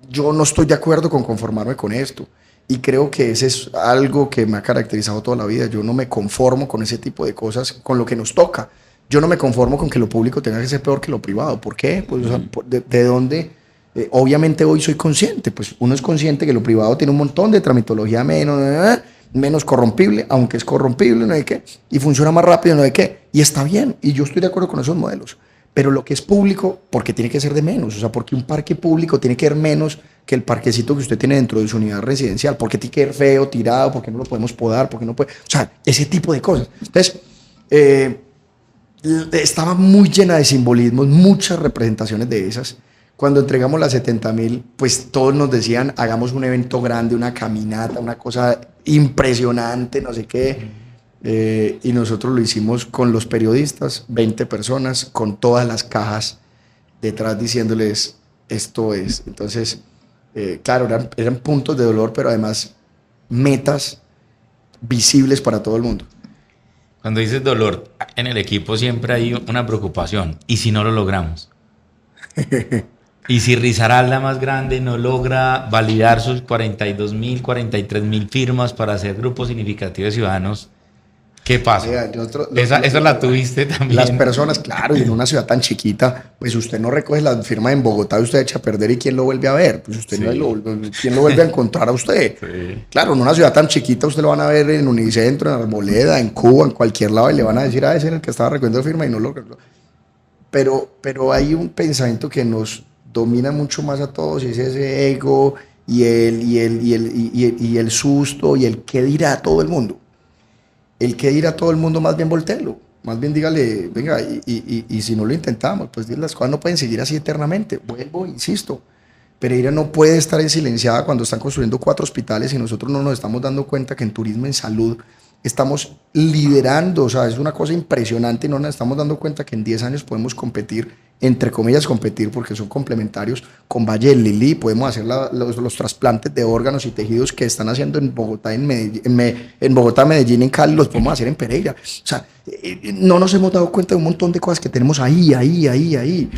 yo no estoy de acuerdo con conformarme con esto. Y creo que ese es algo que me ha caracterizado toda la vida. Yo no me conformo con ese tipo de cosas, con lo que nos toca. Yo no me conformo con que lo público tenga que ser peor que lo privado. ¿Por qué? Pues, o sea, ¿de dónde? Obviamente hoy soy consciente. Pues uno es consciente que lo privado tiene un montón de tramitología menos corrompible, aunque es corrompible, no hay qué. Y funciona más rápido, no hay qué. Y está bien. Y yo estoy de acuerdo con esos modelos. Pero lo que es público, porque tiene que ser de menos. O sea, porque un parque público tiene que ser menos que el parquecito que usted tiene dentro de su unidad residencial. Porque tiene que ser feo, tirado, porque no lo podemos podar, porque no puede. O sea, ese tipo de cosas. Entonces, estaba muy llena de simbolismos, muchas representaciones de esas. Cuando entregamos las 70.000, pues todos nos decían, hagamos un evento grande, una caminata, una cosa impresionante, no sé qué. Y nosotros lo hicimos con los periodistas, 20 personas, con todas las cajas detrás diciéndoles, esto es. Entonces, claro, eran puntos de dolor, pero además metas visibles para todo el mundo. Cuando dices dolor, en el equipo siempre hay una preocupación. ¿Y si no lo logramos? ¿Y si Risaralda más grande no logra validar sus 42.000, 43.000 firmas para hacer grupo significativo de ciudadanos? ¿Qué pasa? Esa la tuviste también. Las personas, claro, y en una ciudad tan chiquita, pues usted no recoge la firma en Bogotá y usted echa a perder y ¿quién lo vuelve a ver? Pues usted ¿quién lo vuelve a encontrar a usted? Sí. Claro, en una ciudad tan chiquita usted lo van a ver en Unicentro, en Arboleda, en Cuba, en cualquier lado y le van a decir, ese era el que estaba recogiendo firma y no lo... Pero hay un pensamiento que nos domina mucho más a todos y es ese ego y el susto y el qué dirá todo el mundo. El que dirá todo el mundo, más bien voltéelo. Más bien dígale, venga, y si no lo intentamos, pues las cosas no pueden seguir así eternamente. Vuelvo, insisto. Pereira no puede estar en silenciada cuando están construyendo 4 hospitales y nosotros no nos estamos dando cuenta que en turismo, en salud, estamos liderando. O sea, es una cosa impresionante y no nos estamos dando cuenta que en 10 años podemos competir, entre comillas competir, porque son complementarios, con Valle del Lili. Podemos hacer los trasplantes de órganos y tejidos que están haciendo en Bogotá, en Bogotá, Medellín, en Cali, los podemos hacer en Pereira. O sea, no nos hemos dado cuenta de un montón de cosas que tenemos ahí. Hay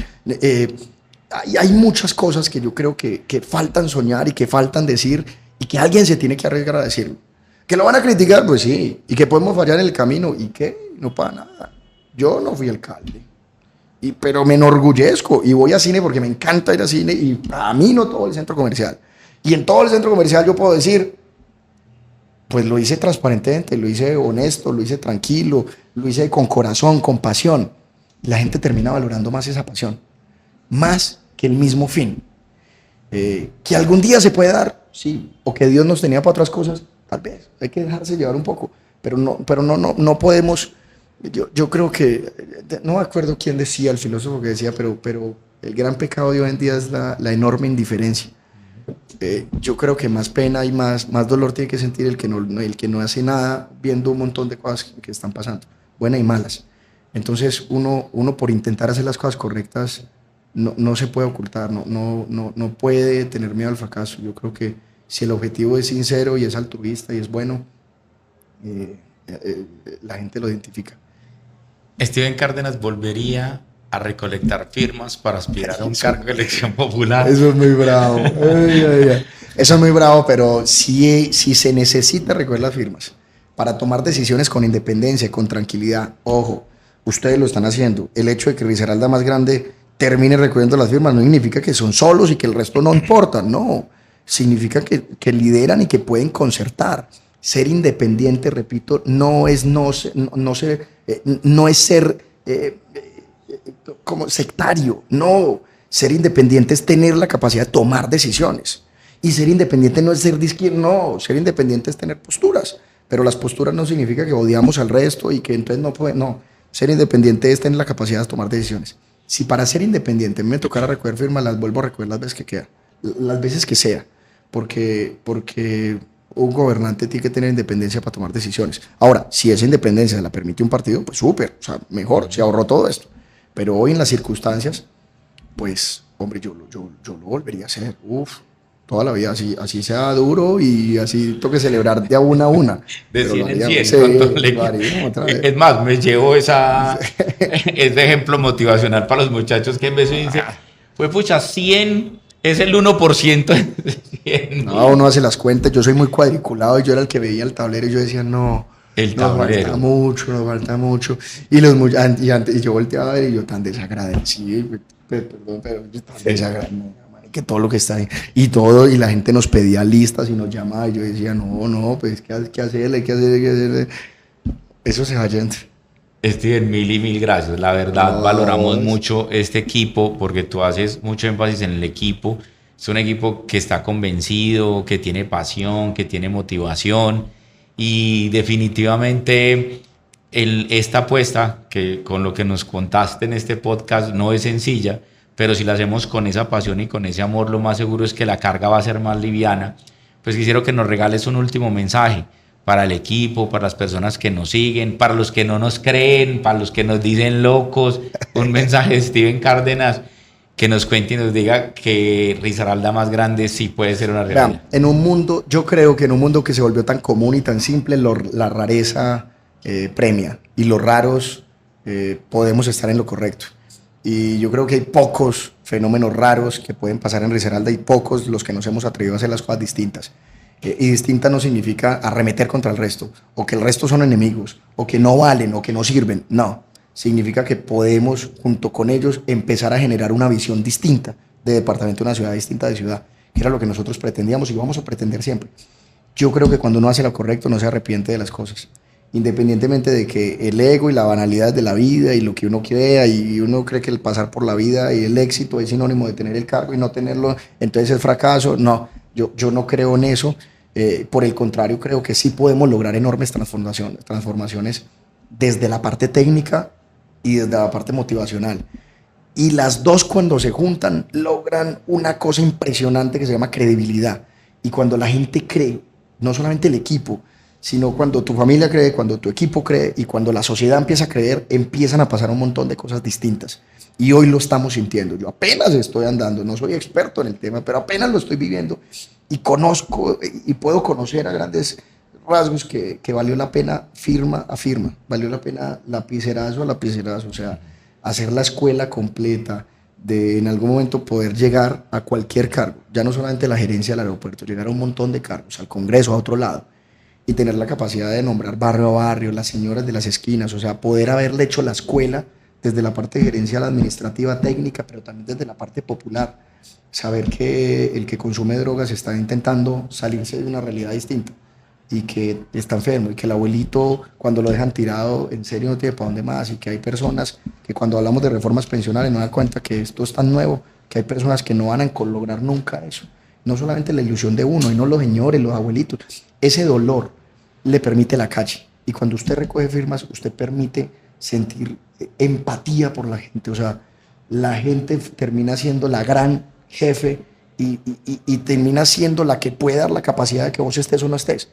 muchas cosas que yo creo que faltan soñar y que faltan decir y que alguien se tiene que arriesgar a decirlo. ¿Que lo van a criticar? Pues sí. ¿Y que podemos fallar en el camino? ¿Y qué? No para nada. Yo no fui alcalde. Pero me enorgullezco y voy a cine porque me encanta ir a cine y camino todo el centro comercial. Y en todo el centro comercial yo puedo decir, pues lo hice transparentemente, lo hice honesto, lo hice tranquilo, lo hice con corazón, con pasión. La gente termina valorando más esa pasión, más que el mismo fin. Que algún día se puede dar, sí, o que Dios nos tenía para otras cosas, tal vez, hay que dejarse llevar un poco, pero no podemos. Yo creo que, no me acuerdo quién decía, el filósofo que decía, pero el gran pecado de hoy en día es la enorme indiferencia. Yo creo que más pena y más dolor tiene que sentir el que no hace nada viendo un montón de cosas que están pasando, buenas y malas. Entonces uno por intentar hacer las cosas correctas no se puede ocultar, no puede tener miedo al fracaso. Yo creo que si el objetivo es sincero y es altruista y es bueno, la gente lo identifica. Steven Cárdenas volvería a recolectar firmas para aspirar a un cargo de elección popular. Eso es muy bravo. Eso es muy bravo, pero si se necesita recoger las firmas para tomar decisiones con independencia, con tranquilidad, ojo, ustedes lo están haciendo. El hecho de que Risaralda más grande termine recogiendo las firmas no significa que son solos y que el resto no importa, no. Significa que lideran y que pueden concertar. Ser independiente, repito, no es ser como sectario, no. Ser independiente es tener la capacidad de tomar decisiones. Y ser independiente no es ser de izquierda, no. Ser independiente es tener posturas. Pero las posturas no significa que odiamos al resto y que entonces no puede, no. Ser independiente es tener la capacidad de tomar decisiones. Si para ser independiente me tocara recoger firmas, las vuelvo a recoger las veces que queda, las veces que sea, porque un gobernante tiene que tener independencia para tomar decisiones. Ahora, si esa independencia se la permite un partido, pues súper, o sea, mejor, se ahorró todo esto. Pero hoy en las circunstancias, pues hombre, yo lo volvería a hacer. Uf, toda la vida, así sea duro y así toque celebrar de a una. De Pero lo 100 en haría, 100 sí, con todo el lo equipo. haría otra vez. Es más, me llevo ese ejemplo motivacional para los muchachos que en vez de dice, pues pucha, 100 es el 1% de 100 No, mil. uno hace las cuentas, yo soy muy cuadriculado y yo era el que veía el tablero y yo decía, no, El nos falta tablero. mucho, nos falta mucho. Y yo volteaba a ver y yo tan desagradecido, perdón, pero yo tan Sí. desagradecido, que todo lo que está ahí, y todo, y la gente nos pedía listas y nos llamaba y yo decía, no, pues, ¿qué hacerle, qué hacerle, qué hacerle? Eso se va yendo. Steven, mil y mil gracias. La verdad, valoramos No, mucho este equipo porque tú haces mucho énfasis en el equipo. Es un equipo que está convencido, que tiene pasión, que tiene motivación y definitivamente esta apuesta que con lo que nos contaste en este podcast no es sencilla, pero si la hacemos con esa pasión y con ese amor, lo más seguro es que la carga va a ser más liviana. Pues quisiera que nos regales un último mensaje para el equipo, para las personas que nos siguen, para los que no nos creen, para los que nos dicen locos, un mensaje de Steven Cárdenas que nos cuente y nos diga que Risaralda más grande sí puede ser una realidad. vean, yo creo que en un mundo que se volvió tan común y tan simple, la rareza premia y los raros podemos estar en lo correcto. Y yo creo que hay pocos fenómenos raros que pueden pasar en Risaralda y pocos los que nos hemos atrevido a hacer las cosas distintas. Y distinta no significa arremeter contra el resto, o que el resto son enemigos, o que no valen, o que no sirven. No, significa que podemos, junto con ellos, empezar a generar una visión distinta de departamento, una ciudad distinta de ciudad, que era lo que nosotros pretendíamos y vamos a pretender siempre. Yo creo que cuando uno hace lo correcto no se arrepiente de las cosas, independientemente de que el ego y la banalidad de la vida y lo que uno crea y uno cree que el pasar por la vida y el éxito es sinónimo de tener el cargo y no tenerlo, entonces es fracaso. No, yo no creo en eso. Por el contrario, creo que sí podemos lograr enormes transformaciones desde la parte técnica y desde la parte motivacional. Y las dos cuando se juntan logran una cosa impresionante que se llama credibilidad. Y cuando la gente cree, no solamente el equipo, sino cuando tu familia cree, cuando tu equipo cree y cuando la sociedad empieza a creer, empiezan a pasar un montón de cosas distintas. Y hoy lo estamos sintiendo. Yo apenas estoy andando, no soy experto en el tema, pero apenas lo estoy viviendo y conozco y puedo conocer a grandes rasgos que valió la pena firma a firma, valió la pena lapicerazo a lapicerazo, o sea, hacer la escuela completa, de en algún momento poder llegar a cualquier cargo, ya no solamente la gerencia del aeropuerto, llegar a un montón de cargos, al Congreso, a otro lado, y tener la capacidad de nombrar barrio a barrio, las señoras de las esquinas, o sea, poder haberle hecho la escuela desde la parte gerencial, administrativa, técnica, pero también desde la parte popular, saber que el que consume drogas está intentando salirse de una realidad distinta y que está enfermo y que el abuelito cuando lo dejan tirado en serio no tiene para dónde más y que hay personas que cuando hablamos de reformas pensionales no dan cuenta que esto es tan nuevo que hay personas que no van a lograr nunca eso, no solamente la ilusión de uno y no los señores, los abuelitos, ese dolor le permite la calle y cuando usted recoge firmas usted permite sentir empatía por la gente, o sea, la gente termina siendo la gran jefe y termina siendo la que puede dar la capacidad de que vos estés o no estés.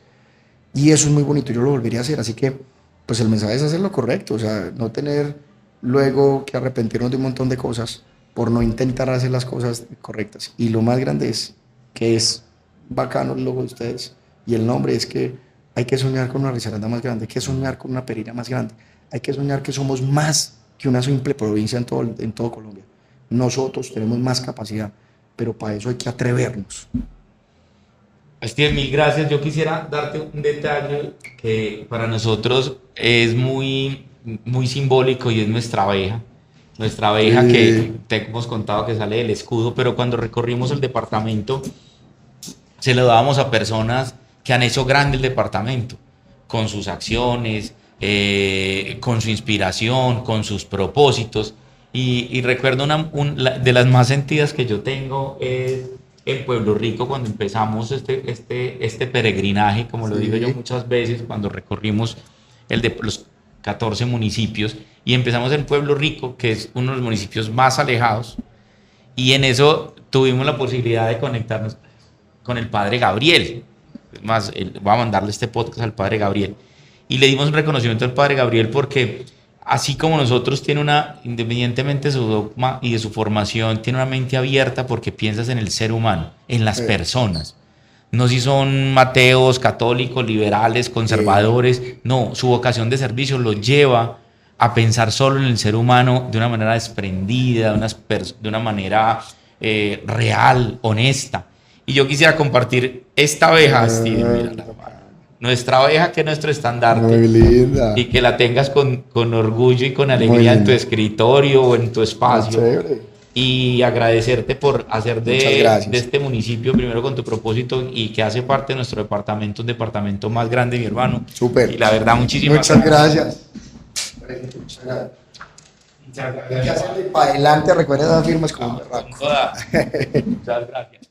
Y eso es muy bonito, yo lo volvería a hacer, así que pues el mensaje es hacer lo correcto, o sea, no tener luego que arrepentirnos de un montón de cosas por no intentar hacer las cosas correctas. Y lo más grande es que es bacano el logo de ustedes y el nombre es que hay que soñar con una Risaralda más grande, hay que soñar con una Pereira más grande, hay que soñar que somos más que una simple provincia en todo Colombia. Nosotros tenemos más capacidad, pero para eso hay que atrevernos. Steven, mil gracias. Yo quisiera darte un detalle que para nosotros es muy simbólico y es nuestra abeja. Nuestra abeja que te hemos contado que sale del escudo, pero cuando recorrimos el departamento se lo dábamos a personas que han hecho grande el departamento, con sus acciones, con su inspiración, con sus propósitos. Y recuerdo de las más sentidas que yo tengo es en Pueblo Rico cuando empezamos este peregrinaje, como lo digo yo muchas veces, cuando recorrimos el de los 14 municipios y empezamos en Pueblo Rico, que es uno de los municipios más alejados, y en eso tuvimos la posibilidad de conectarnos con el padre Gabriel. Es más, voy a mandarle este podcast al padre Gabriel. Y le dimos un reconocimiento al padre Gabriel porque así como nosotros, tiene una, independientemente de su dogma y de su formación, tiene una mente abierta porque piensas en el ser humano, en las personas. No si son ateos, católicos, liberales, conservadores. No, su vocación de servicio lo lleva a pensar solo en el ser humano de una manera desprendida, de una manera real, honesta. Y yo quisiera compartir esta abeja, Steve, mírala, nuestra abeja, que es nuestro estandarte. Muy linda. Y que la tengas con orgullo y con alegría en tu escritorio o en tu espacio. Chévere. Y agradecerte por hacer Muchas de gracias. este municipio, primero con tu propósito, y que hace parte de nuestro departamento, un departamento más grande, mi hermano. Súper. Y la verdad, muchísimas Muchas gracias. Muchas gracias. Hay que hacerle para adelante, recuerda esas firmas como un berraco. Muchas gracias.